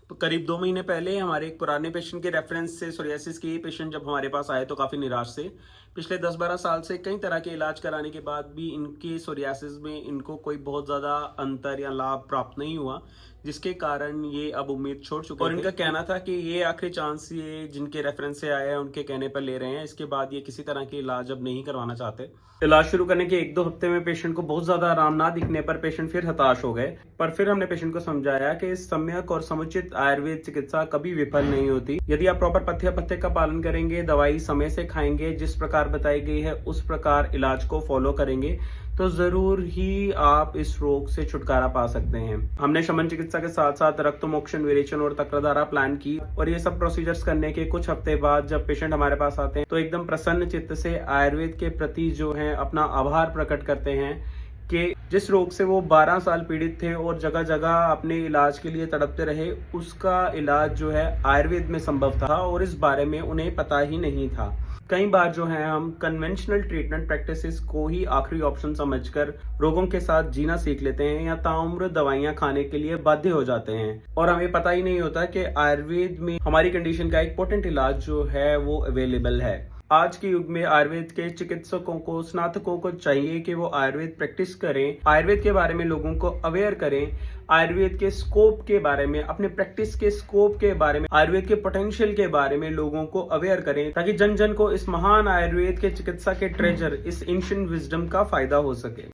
करीब 2 महीने पहले हमारे एक पुराने पेशेंट के रेफरेंस से सोरियासिस के पेशेंट जब हमारे पास आए तो काफ़ी निराश थे। पिछले 10-12 साल से कई तरह के इलाज कराने के बाद भी इनकी सोरियासिस में इनको कोई बहुत ज़्यादा अंतर या लाभ प्राप्त नहीं हुआ, जिसके कारण ये अब उम्मीद छोड़ चुके थे। और इनका कहना था कि ये आखिरी चांस ये जिनके रेफरेंस से आया है उनके कहने पर ले रहे हैं। इसके बाद ये किसी तरह के इलाज अब नहीं करवाना चाहते। इलाज शुरू करने के 1-2 हफ्ते में पेशेंट को बहुत ज़्यादा आराम ना दिखने पर पेशेंट फिर हताश हो गए। पर फिर हमने पेशेंट को समझाया कि सम्यक और समुचित आयुर्वेद चिकित्सा कभी विफल नहीं होती। यदि आप प्रॉपर पथ्य का पालन करेंगे, दवाई समय से खाएंगे, जिस प्रकार बताई गई है उस प्रकार इलाज को फॉलो करेंगे, तो जरूर ही आप इस रोग से छुटकारा पा सकते हैं। हमने शमन चिकित्सा के साथ साथ रक्तमोक्षण, विरेचन और तक्रधारा प्लान की और ये सब प्रोसीजर्स करने के कुछ हफ्ते बाद जब पेशेंट हमारे पास आते हैं तो एकदम प्रसन्न चित्त से आयुर्वेद के प्रति जो है अपना आभार प्रकट करते हैं कि जिस रोग से वो 12 साल पीड़ित थे और जगह जगह अपने इलाज के लिए तड़पते रहे, उसका इलाज जो है आयुर्वेद में संभव था और इस बारे में उन्हें पता ही नहीं था। कई बार जो है हम कन्वेंशनल ट्रीटमेंट प्रैक्टिसेस को ही आखिरी ऑप्शन समझकर रोगों के साथ जीना सीख लेते हैं या ताउम्र दवाइयां खाने के लिए बाध्य हो जाते हैं और हमें पता ही नहीं होता कि आयुर्वेद में हमारी कंडीशन का एक पोटेंट इलाज जो है वो अवेलेबल है। आज के युग में आयुर्वेद के चिकित्सकों को, स्नातकों को चाहिए कि वो आयुर्वेद प्रैक्टिस करें, आयुर्वेद के बारे में लोगों को अवेयर करें, आयुर्वेद के स्कोप के बारे में, अपने प्रैक्टिस के स्कोप के बारे में, आयुर्वेद के पोटेंशियल के बारे में लोगों को अवेयर करें ताकि जन जन को इस महान आयुर्वेद के चिकित्सा के ट्रेजर, इस एंशिएंट विजडम का फायदा हो सके।